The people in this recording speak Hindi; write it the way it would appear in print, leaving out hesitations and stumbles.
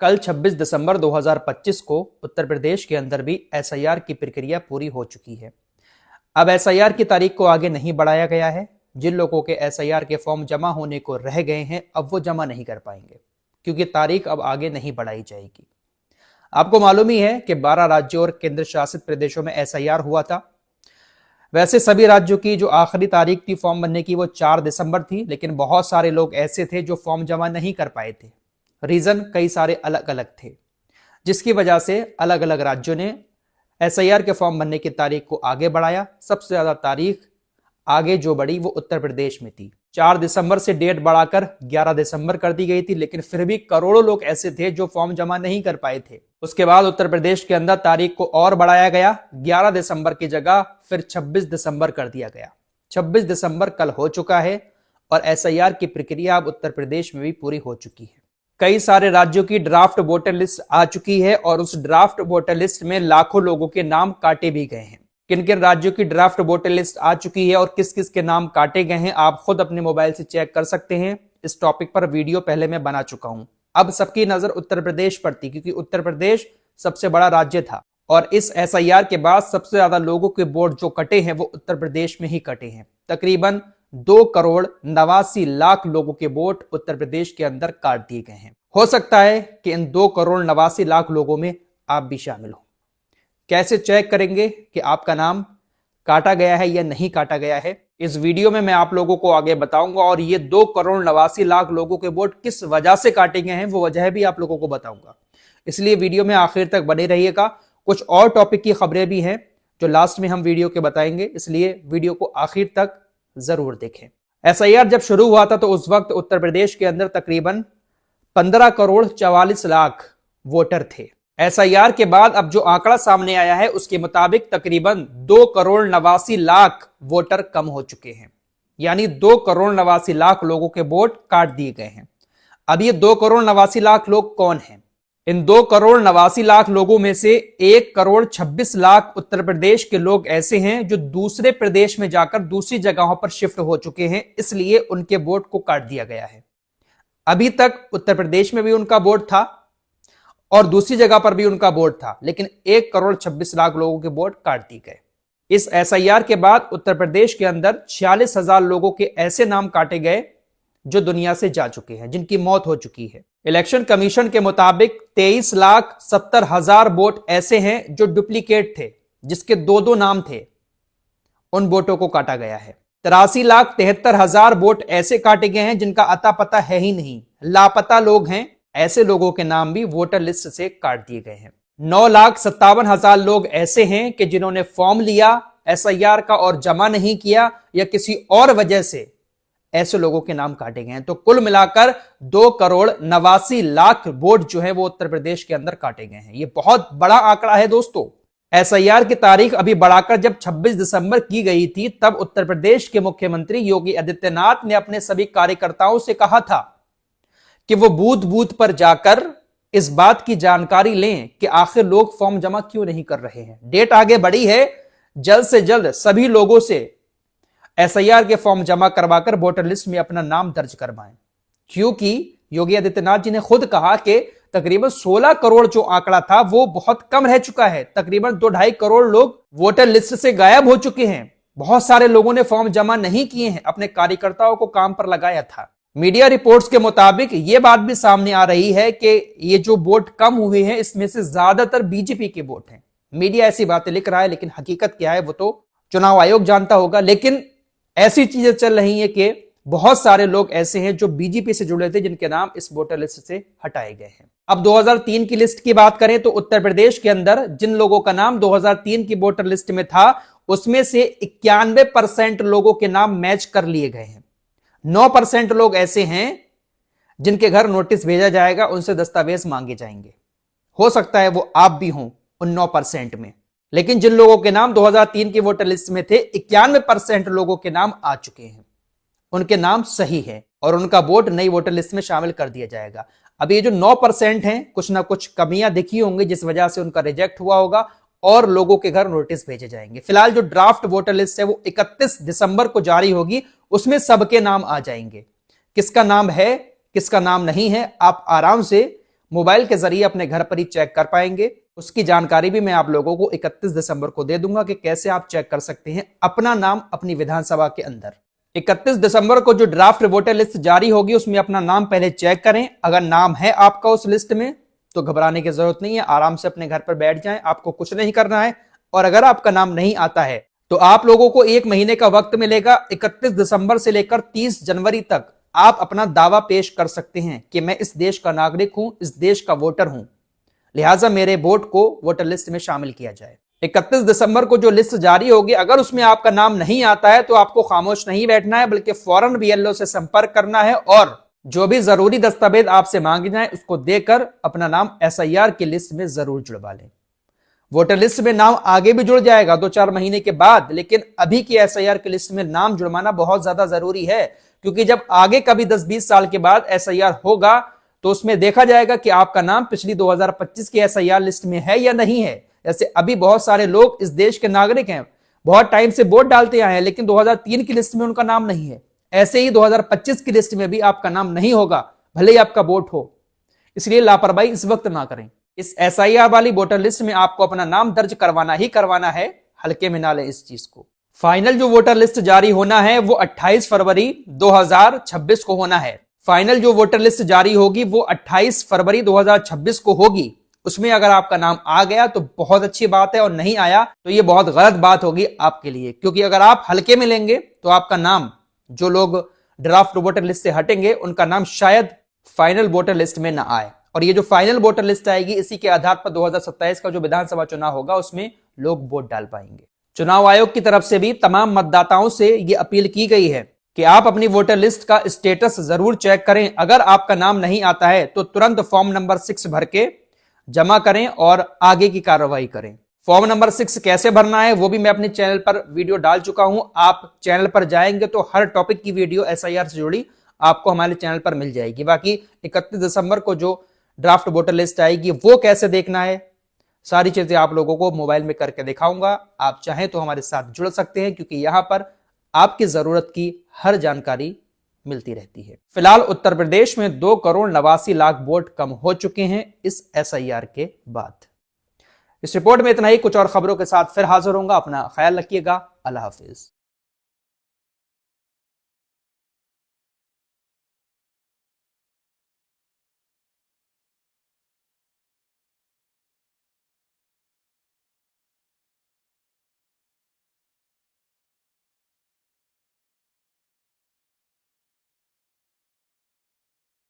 कल 26 दिसंबर 2025 को उत्तर प्रदेश के अंदर भी एसआईआर की प्रक्रिया पूरी हो चुकी है। अब एसआईआर की तारीख को आगे नहीं बढ़ाया गया है। जिन लोगों के एसआईआर के फॉर्म जमा होने को रह गए हैं, अब वो जमा नहीं कर पाएंगे क्योंकि तारीख अब आगे नहीं बढ़ाई जाएगी। आपको मालूम ही है कि 12 राज्यों और केंद्र शासित प्रदेशों में एसआईआर हुआ था। वैसे सभी राज्यों की जो आखिरी तारीख थी फॉर्म भरने की वो 4 दिसंबर थी, लेकिन बहुत सारे लोग ऐसे थे जो फॉर्म जमा नहीं कर पाए थे। रीजन कई सारे अलग अलग थे, जिसकी वजह से अलग अलग राज्यों ने एसआईआर के फॉर्म भरने की तारीख को आगे बढ़ाया। सबसे ज्यादा तारीख आगे जो बढ़ी वो उत्तर प्रदेश में थी। 4 दिसंबर से डेट बढ़ाकर 11 दिसंबर कर दी गई थी, लेकिन फिर भी करोड़ों लोग ऐसे थे जो फॉर्म जमा नहीं कर पाए थे। उसके बाद उत्तर प्रदेश के अंदर तारीख को और बढ़ाया गया। 11 दिसंबर की जगह फिर 26 दिसंबर कर दिया गया। 26 दिसंबर कल हो चुका है और एसआईआर की प्रक्रिया अब उत्तर प्रदेश में भी पूरी हो चुकी है। कई सारे राज्यों की ड्राफ्ट वोटर लिस्ट आ चुकी है और उस ड्राफ्ट वोटर लिस्ट में लाखों लोगों के नाम काटे भी गए हैं। किन किन राज्यों की ड्राफ्ट वोटर लिस्ट आ चुकी है और किस किस के नाम काटे गए हैं, आप खुद अपने मोबाइल से चेक कर सकते हैं। इस टॉपिक पर वीडियो पहले मैं बना चुका हूं। अब सबकी नजर उत्तर प्रदेश पर थी क्योंकि उत्तर प्रदेश सबसे बड़ा राज्य था और इस एसआईआर के बाद सबसे ज्यादा लोगों के वोट जो कटे हैं वो उत्तर प्रदेश में ही कटे हैं। तकरीबन 2,89,00,000 लोगों के वोट उत्तर प्रदेश के अंदर काट दिए गए हैं। हो सकता है कि इन 2,89,00,000 लोगों में आप भी शामिल हो। कैसे चेक करेंगे कि आपका नाम काटा गया है या नहीं काटा गया है, इस वीडियो में मैं आप लोगों को आगे बताऊंगा और ये 2,89,00,000 लोगों के वोट किस वजह से काटे गए हैं वो वजह भी आप लोगों को बताऊंगा। इसलिए वीडियो में आखिर तक बने रहिएगा। कुछ और टॉपिक की खबरें भी हैं जो लास्ट में हम वीडियो के बताएंगे, इसलिए वीडियो को आखिर तक जरूर देखें। एसआईआर जब शुरू हुआ था तो उस वक्त उत्तर प्रदेश के अंदर तकरीबन 15,44,00,000 वोटर थे। एसआईआर के बाद अब जो आंकड़ा सामने आया है उसके मुताबिक तकरीबन 2,89,00,000 वोटर कम हो चुके हैं, यानी 2,89,00,000 लोगों के वोट काट दिए गए हैं। अब ये 2,89,00,000 लोग कौन हैं? इन 2,89,00,000 लोगों में से 1,26,00,000 उत्तर प्रदेश के लोग ऐसे हैं जो दूसरे प्रदेश में जाकर दूसरी जगहों पर शिफ्ट हो चुके हैं, इसलिए उनके वोट को काट दिया गया है। अभी तक उत्तर प्रदेश में भी उनका वोट था और दूसरी जगह पर भी उनका वोट था, लेकिन 1,26,00,000 लोगों के वोट काट दिए गए। इस एसआईआर के बाद उत्तर प्रदेश के अंदर 46,000 लोगों के ऐसे नाम काटे गए जो दुनिया से जा चुके हैं, जिनकी मौत हो चुकी है। इलेक्शन कमीशन के मुताबिक 23,70,000 वोट ऐसे हैं जो डुप्लीकेट थे, जिसके 2-2 नाम थे, उन वोटों को काटा गया है। 83,73,000 वोट ऐसे काटे गए हैं जिनका अता पता है ही नहीं, लापता लोग हैं। ऐसे लोगों के नाम भी वोटर लिस्ट से काट दिए गए हैं। 9,57,000 लोग ऐसे हैं कि जिन्होंने फॉर्म लिया एसआईआर का और जमा नहीं किया या किसी और वजह से ऐसे लोगों के नाम काटे गए हैं। तो कुल मिलाकर 2,89,00,000 वोट जो है वो उत्तर प्रदेश के अंदर काटे गए हैं। ये बहुत बड़ा आंकड़ा है दोस्तों। एसआईआर की तारीख अभी बढ़ाकर जब 26 दिसंबर की गई थी तब उत्तर प्रदेश के मुख्यमंत्री योगी आदित्यनाथ ने अपने सभी कार्यकर्ताओं से कहा था कि वो बूथ बूथ पर जाकर इस बात की जानकारी लें कि आखिर लोग फॉर्म जमा क्यों नहीं कर रहे हैं। डेट आगे बढ़ी है, जल्द से जल्द सभी लोगों से एसआईआर के फॉर्म जमा करवाकर वोटर लिस्ट में अपना नाम दर्ज करवाएं, क्योंकि योगी आदित्यनाथ जी ने खुद कहा कि तकरीबन 16 करोड़ जो आंकड़ा था वो बहुत कम रह चुका है। तकरीबन 2-2.5 करोड़ लोग वोटर लिस्ट से गायब हो चुके हैं। बहुत सारे लोगों ने फॉर्म जमा नहीं किए हैं, अपने कार्यकर्ताओं को काम पर लगाया था। मीडिया रिपोर्ट्स के मुताबिक यह बात भी सामने आ रही है कि ये जो वोट कम हुए हैं इसमें से ज्यादातर बीजेपी के वोट हैं। मीडिया ऐसी बातें लिख रहा है, लेकिन हकीकत क्या है वो तो चुनाव आयोग जानता होगा। लेकिन ऐसी चीजें चल रही हैं कि बहुत सारे लोग ऐसे हैं जो बीजेपी से जुड़े थे जिनके नाम इस वोटर लिस्ट से हटाए गए हैं। अब 2003 की लिस्ट की बात करें तो उत्तर प्रदेश के अंदर जिन लोगों का नाम 2003 की वोटर लिस्ट में था उसमें से 91% लोगों के नाम मैच कर लिए गए हैं। 9% लोग ऐसे हैं जिनके घर नोटिस भेजा जाएगा, उनसे दस्तावेज मांगे जाएंगे। हो सकता है वो आप भी हों उन 9% में, लेकिन जिन लोगों के नाम 2003 की वोटर लिस्ट में थे 91% लोगों के नाम आ चुके हैं, उनके नाम सही है और उनका वोट नई वोटर लिस्ट में शामिल कर दिया जाएगा। अब ये जो 9% हैं कुछ ना कुछ कमियां दिखी होंगी जिस वजह से उनका रिजेक्ट हुआ होगा और लोगों के घर नोटिस भेजे जाएंगे। फिलहाल जो ड्राफ्ट वोटर लिस्ट है वो 31 दिसंबर को जारी होगी, उसमें सबके नाम आ जाएंगे। किसका नाम है किसका नाम नहीं है आप आराम से मोबाइल के जरिए अपने घर पर ही चेक कर पाएंगे। उसकी जानकारी भी मैं आप लोगों को 31 दिसंबर को दे दूंगा कि कैसे आप चेक कर सकते हैं अपना नाम अपनी विधानसभा के अंदर। 31 दिसंबर को जो ड्राफ्ट वोटर लिस्ट जारी होगी उसमें अपना नाम पहले चेक करें। अगर नाम है आपका उस लिस्ट में तो घबराने की जरूरत नहीं है, आराम से अपने घर पर बैठ जाएं, आपको कुछ नहीं करना है। और अगर आपका नाम नहीं आता है तो आप लोगों को 1 महीने का वक्त मिलेगा। 31 दिसंबर से लेकर 30 जनवरी तक आप अपना दावा पेश कर सकते हैं कि मैं इस देश का नागरिक हूं, इस देश का वोटर हूं, लिहाजा मेरे वोट को वोटर लिस्ट में शामिल किया जाए। 31 दिसंबर को जो लिस्ट जारी होगी, अगर उसमें आपका नाम नहीं आता है तो आपको खामोश नहीं बैठना है, बल्कि फौरन बीएलओ से संपर्क करना है और जो भी जरूरी दस्तावेज आपसे मांगे जाए उसको देकर अपना नाम एसआईआर की लिस्ट में जरूर जुड़वा लें। वोटर लिस्ट में नाम आगे भी जुड़ जाएगा 2-4 महीने के बाद, लेकिन अभी की एसआईआर की लिस्ट में नाम जुड़वाना बहुत ज्यादा जरूरी है, क्योंकि जब आगे कभी 10-20 साल के बाद एसआईआर होगा तो उसमें देखा जाएगा कि आपका नाम पिछली 2025 की एसआईआर लिस्ट में है या नहीं है। जैसे अभी बहुत सारे लोग इस देश के नागरिक हैं, बहुत टाइम से वोट डालते आए हैं, लेकिन 2003 की लिस्ट में उनका नाम नहीं है। ऐसे ही 2025 की लिस्ट में भी आपका नाम नहीं होगा, भले ही आपका वोट हो। इसलिए लापरवाही इस वक्त ना करें। इस एसआईआर वाली वोटर लिस्ट में आपको अपना नाम दर्ज करवाना ही करवाना है, हल्के में ना लें इस चीज को। फाइनल जो वोटर लिस्ट जारी होना है वो 28 फरवरी 2026 को होना है। फाइनल जो वोटर लिस्ट जारी होगी वो 28 फरवरी 2026 को होगी। उसमें अगर आपका नाम आ गया तो बहुत अच्छी बात है, और नहीं आया तो ये बहुत गलत बात होगी आपके लिए, क्योंकि अगर आप हल्के में लेंगे तो आपका नाम, जो लोग ड्राफ्ट वोटर लिस्ट से हटेंगे उनका नाम शायद फाइनल वोटर लिस्ट में ना आए। और ये जो फाइनल वोटर लिस्ट आएगी इसी के आधार पर 2027 का जो विधानसभा चुनाव होगा उसमें लोग वोट डाल पाएंगे। चुनाव आयोग की तरफ से भी तमाम मतदाताओं से ये अपील की गई है कि आप अपनी वोटर लिस्ट का स्टेटस जरूर चेक करें। अगर आपका नाम नहीं आता है तो तुरंत फॉर्म नंबर 6 भर के जमा करें और आगे की कार्रवाई करें। फॉर्म नंबर 6 कैसे भरना है वो भी मैं अपने चैनल पर वीडियो डाल चुका हूं। आप चैनल पर जाएंगे तो हर टॉपिक की वीडियो एसआईआर से जुड़ी आपको हमारे चैनल पर मिल जाएगी। बाकी 31 दिसंबर को जो ड्राफ्ट वोटर लिस्ट आएगी वो कैसे देखना है, सारी चीजें आप लोगों को मोबाइल में करके दिखाऊंगा। आप चाहें तो हमारे साथ जुड़ सकते हैं, क्योंकि यहां पर आपकी जरूरत की हर जानकारी मिलती रहती है। फिलहाल उत्तर प्रदेश में 2,89,00,000 वोट कम हो चुके हैं इस एसआईआर के बाद। इस रिपोर्ट में इतना ही। कुछ और खबरों के साथ फिर हाजिर होऊंगा। अपना ख्याल रखिएगा। अल्लाह हाफिज।